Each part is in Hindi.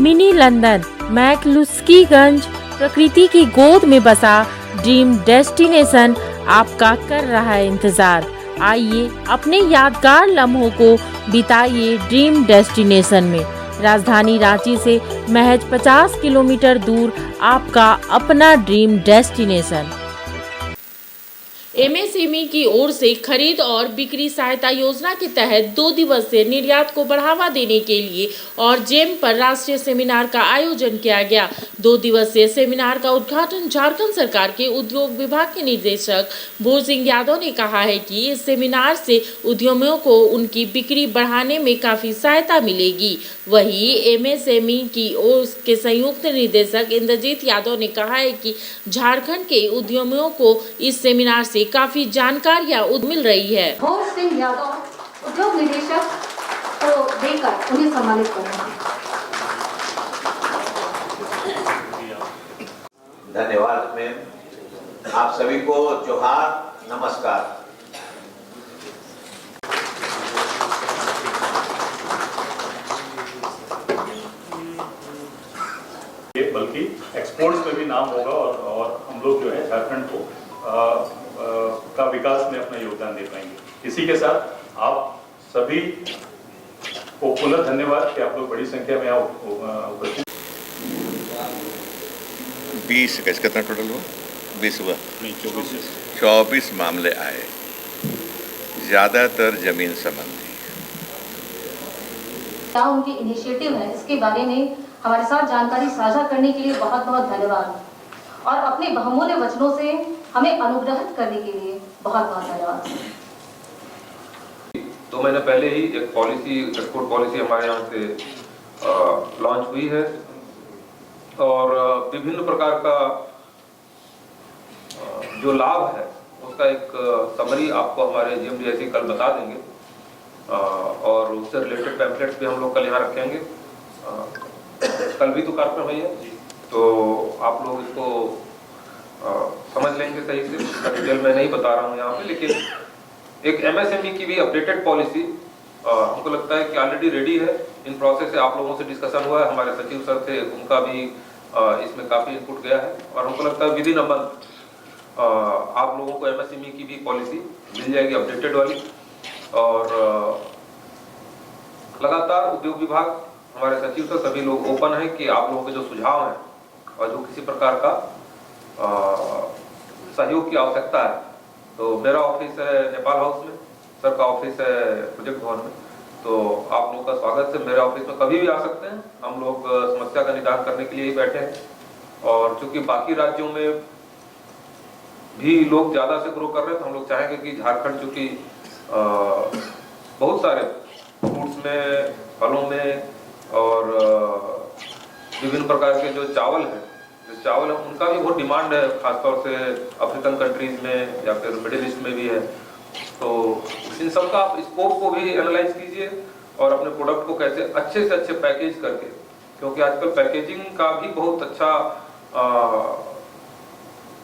मिनी लंदन मैक्लुस्कीगंज प्रकृति की गोद में बसा ड्रीम डेस्टिनेशन आपका कर रहा है इंतजार। आइए अपने यादगार लम्हों को बिताइए ड्रीम डेस्टिनेशन में। राजधानी रांची से महज 50 किलोमीटर दूर आपका अपना ड्रीम डेस्टिनेशन। एमएसएमई की ओर से खरीद और बिक्री सहायता योजना के तहत 2 दिवसीय निर्यात को बढ़ावा देने के लिए और जेम पर राष्ट्रीय सेमिनार का आयोजन किया गया। 2 दिवसीय सेमिनार का उद्घाटन झारखंड सरकार के उद्योग विभाग के निदेशक भोर सिंह यादव ने कहा है कि इस सेमिनार से उद्यमियों को उनकी बिक्री बढ़ाने में काफी सहायता मिलेगी। वहीं एमएसएमई की ओर के संयुक्त निदेशक इंद्रजीत यादव ने कहा है कि झारखंड के उद्यमियों को इस सेमिनार से काफी जानकारियां मिल रही है। भोर सिंह यादव उद्योग निदेशक को देकर उन्हें सम्मानित करेंगे। धन्यवाद मैम। आप सभी को जोहार, नमस्कार। बल्कि एक्सपोर्ट्स में भी नाम होगा और हम लोग जो है झारखंड को का विकास में अपना योगदान दे पाएंगे। इसी के साथ आप सभी को पुनः धन्यवाद कि आप लोग बड़ी संख्या में उपस्थित। 20 कितना टोटल हुआ? 20 हुआ? नहीं, 24 मामले आए, ज़्यादातर जमीन संबंधी। क्या उनकी इनिशिएटिव है, इसके बारे में हमारे साथ जानकारी साझा करने के लिए बहुत बहुत धन्यवाद और अपने बहुमूल्य वचनों से हमें अनुग्रहित करने के लिए बहुत बहुत धन्यवाद। 2 महीने पहले ही एक पॉलिसी, एक्सपोर्ट पॉलिसी हमारे यहाँ से लॉन्च हुई है और विभिन्न प्रकार का जो लाभ है उसका एक समरी आपको हमारे जीएमडीएससी कल बता देंगे और उससे रिलेटेड पैम्फलेट्स भी हम लोग कल यहाँ रखेंगे। कल भी तो कार्यक्रम है, तो आप लोग इसको समझ लेंगे सही से। डिटेल में नहीं बता रहा हूँ यहाँ पे, लेकिन एक एमएसएमई की भी अपडेटेड पॉलिसी हमको लगता है कि ऑलरेडी रेडी है, इन प्रोसेस से। आप लोगों से डिस्कशन हुआ है, हमारे सचिव सर थे, उनका भी इसमें काफी इनपुट गया है और हमको लगता है विद इन अ मंथ आप लोगों को एमएसएमई की भी पॉलिसी मिल जाएगी अपडेटेड वाली। और लगातार उद्योग विभाग, हमारे सचिव सर, सभी लोग ओपन है कि आप लोगों के जो सुझाव हैं और जो किसी प्रकार का सहयोग की आवश्यकता है, तो मेरा ऑफिस है नेपाल हाउस में, सर का ऑफिस है प्रोजेक्ट भवन में, तो आप लोगों का स्वागत है। मेरे ऑफिस में कभी भी आ सकते हैं, हम लोग समस्या का निदान करने के लिए ही बैठे हैं। और चूंकि बाकी राज्यों में भी लोग ज्यादा से ग्रो कर रहे हैं, तो हम लोग चाहेंगे कि झारखंड, चूंकि बहुत सारे फ्रूट्स में, फलों में और विभिन्न प्रकार के जो चावल है उनका भी बहुत डिमांड है, खासतौर से अफ्रीकन कंट्रीज में या फिर मिडिल ईस्ट में भी है। तो इन सब का आप स्कोप को भी एनालाइज कीजिए और अपने प्रोडक्ट को कैसे अच्छे से अच्छे पैकेज करके, क्योंकि आजकल पैकेजिंग का भी बहुत अच्छा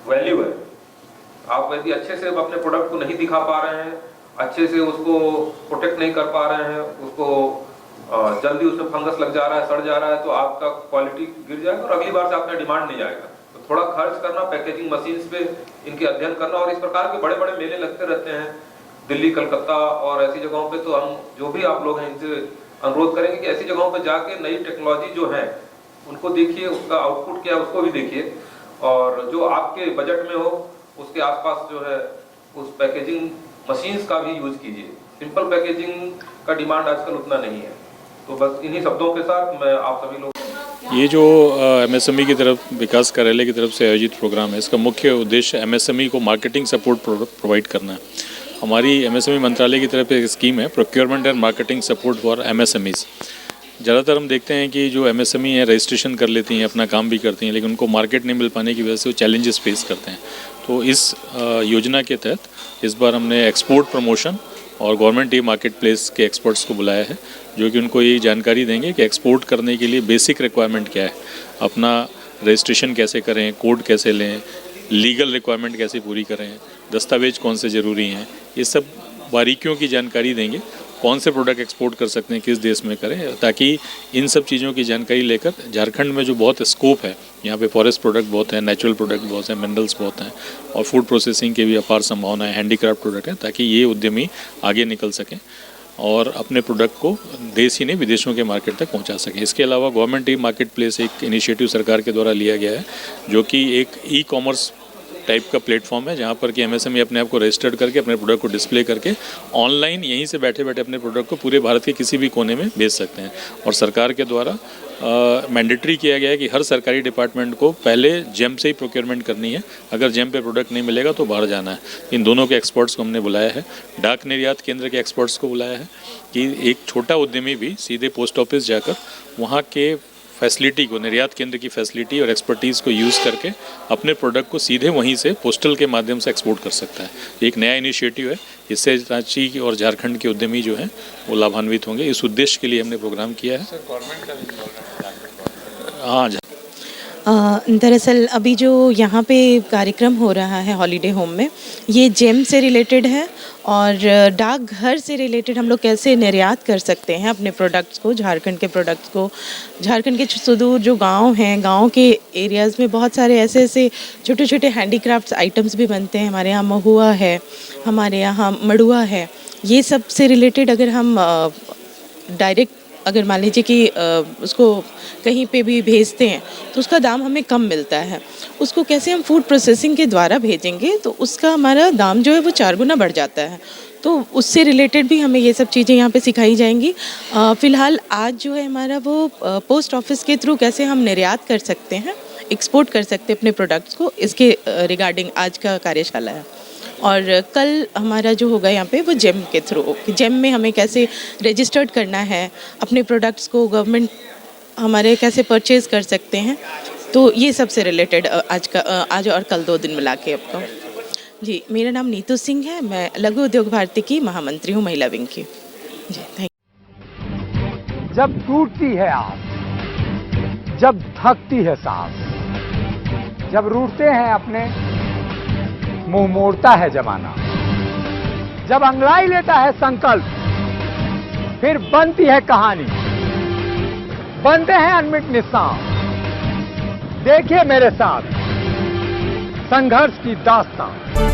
वैल्यू है। आप यदि अच्छे से अपने प्रोडक्ट को नहीं दिखा पा रहे हैं, अच्छे से उसको प्रोटेक्ट नहीं कर पा रहे हैं, उसको जल्दी उसमें फंगस लग जा रहा है, सड़ जा रहा है, तो आपका क्वालिटी गिर जाएगा और अगली बार से आपका डिमांड नहीं आएगा। तो थोड़ा खर्च करना, पैकेजिंग मशीन्स पे इनके अध्ययन करना, और इस प्रकार के बड़े बड़े मेले लगते रहते हैं दिल्ली, कलकत्ता और ऐसी जगहों पे। तो हम जो भी आप लोग हैं इनसे अनुरोध करेंगे कि ऐसी जगहों पे जाके नई टेक्नोलॉजी जो है उनको देखिए, उसका आउटपुट क्या है उसको भी देखिए, और जो आपके बजट में हो उसके आसपास जो है उस पैकेजिंग मशीन्स का भी यूज कीजिए। सिंपल पैकेजिंग का डिमांड आजकल उतना नहीं है। तो बस इन्हीं शब्दों के साथ मैं आप सभी लोग, ये जो एमएसएमई की तरफ, विकास कार्यालय की तरफ से आयोजित प्रोग्राम है, इसका मुख्य उद्देश्य एमएसएमई को मार्केटिंग सपोर्ट प्रोवाइड करना है। हमारी एमएसएमई मंत्रालय की तरफ एक स्कीम है, procurement and marketing support for MSMEs. ज़्यादातर हम देखते हैं कि जो एमएसएमई है रजिस्ट्रेशन कर लेती हैं, अपना काम भी करती हैं, लेकिन उनको मार्केट नहीं मिल पाने की वजह से वो चैलेंजेस फेस करते हैं। तो इस योजना के तहत इस बार हमने एक्सपोर्ट प्रमोशन और गवर्नमेंट ई मार्केट प्लेस के एक्सपर्ट्स को बुलाया है, जो कि उनको ये जानकारी देंगे कि एक्सपोर्ट करने के लिए बेसिक रिक्वायरमेंट क्या है, अपना रजिस्ट्रेशन कैसे करें, कोड कैसे लें, लीगल रिक्वायरमेंट कैसे पूरी करें, दस्तावेज कौन से ज़रूरी हैं, ये सब बारीकियों की जानकारी देंगे कौन से प्रोडक्ट एक्सपोर्ट कर सकते हैं, किस देश में करें, ताकि इन सब चीज़ों की जानकारी लेकर झारखंड में जो बहुत स्कोप है, यहाँ पे फॉरेस्ट प्रोडक्ट बहुत हैं, नेचुरल प्रोडक्ट बहुत हैं, मिनरल्स बहुत हैं और फूड प्रोसेसिंग की भी अपार संभावना है, हैंडीक्राफ्ट प्रोडक्ट है, ताकि ये उद्यमी आगे निकल सकें और अपने प्रोडक्ट को देश ही नहीं विदेशों के मार्केट तक पहुंचा सकें। इसके अलावा गवर्नमेंट ई मार्केट प्लेस एक इनिशिएटिव सरकार के द्वारा लिया गया है, जो कि एक ई कॉमर्स टाइप का प्लेटफॉर्म है, जहां पर कि एमएसएमई अपने आप को रजिस्टर्ड करके अपने प्रोडक्ट को डिस्प्ले करके ऑनलाइन यहीं से बैठे बैठे अपने प्रोडक्ट को पूरे भारत के किसी भी कोने में बेच सकते हैं। और सरकार के द्वारा मैंडेटरी किया गया है कि हर सरकारी डिपार्टमेंट को पहले जेम से ही प्रोक्योरमेंट करनी है, अगर जेम पे प्रोडक्ट नहीं मिलेगा तो बाहर जाना है। इन दोनों के एक्सपर्ट्स को हमने बुलाया है, डाक निर्यात केंद्र के एक्सपर्ट्स को बुलाया है कि एक छोटा उद्यमी भी सीधे पोस्ट ऑफिस जाकर वहाँ के फैसिलिटी को, निर्यात केंद्र की फैसिलिटी और एक्सपर्टीज़ को यूज़ करके अपने प्रोडक्ट को सीधे वहीं से पोस्टल के माध्यम से एक्सपोर्ट कर सकता है। एक नया इनिशिएटिव है, इससे रांची और झारखंड के उद्यमी जो हैं वो लाभान्वित होंगे। इस उद्देश्य के लिए हमने प्रोग्राम किया है। सर, गवर्नमेंट का भी हाँ। दरअसल अभी जो यहाँ पे कार्यक्रम हो रहा है हॉलीडे होम में, ये जेम से रिलेटेड है और डाकघर से रिलेटेड हम लोग कैसे निर्यात कर सकते हैं अपने प्रोडक्ट्स को, झारखंड के प्रोडक्ट्स को। झारखंड के सुदूर जो गांव हैं, गांव के एरियाज़ में बहुत सारे ऐसे ऐसे छोटे छोटे हैंडीक्राफ्ट्स आइटम्स भी बनते हैं। हमारे यहाँ महुआ है, हमारे यहाँ मड़ुआ है। ये सब से रिलेटेड अगर हम डायरेक्ट अगर मान लीजिए कि उसको कहीं पे भी भेजते हैं तो उसका दाम हमें कम मिलता है। उसको कैसे हम फूड प्रोसेसिंग के द्वारा भेजेंगे तो उसका हमारा दाम जो है वो 4 गुना बढ़ जाता है। तो उससे रिलेटेड भी हमें ये सब चीज़ें यहाँ पे सिखाई जाएंगी। फ़िलहाल आज जो है हमारा वो पोस्ट ऑफिस के थ्रू कैसे हम निर्यात कर सकते हैं, एक्सपोर्ट कर सकते हैं अपने प्रोडक्ट्स को, इसके रिगार्डिंग आज का कार्यशाला है। और कल हमारा जो होगा यहाँ पे वो जेम के थ्रू, जेम में हमें कैसे रजिस्टर्ड करना है, अपने प्रोडक्ट्स को गवर्नमेंट हमारे कैसे परचेज कर सकते हैं, तो ये सब से रिलेटेड आज और कल 2 दिन मिला के आपको। जी, मेरा नाम नीतू सिंह है, मैं लघु उद्योग भारती की महामंत्री हूँ, महिला विंग की। जी, थैंक यू। जब टूटती है आस, जब थकती है सांस, जब रूठते हैं अपने, मुंह मोड़ता है जमाना, जब अंगड़ाई लेता है संकल्प, फिर बनती है कहानी, बनते हैं अनमिट निशान। देखिए मेरे साथ संघर्ष की दास्तान।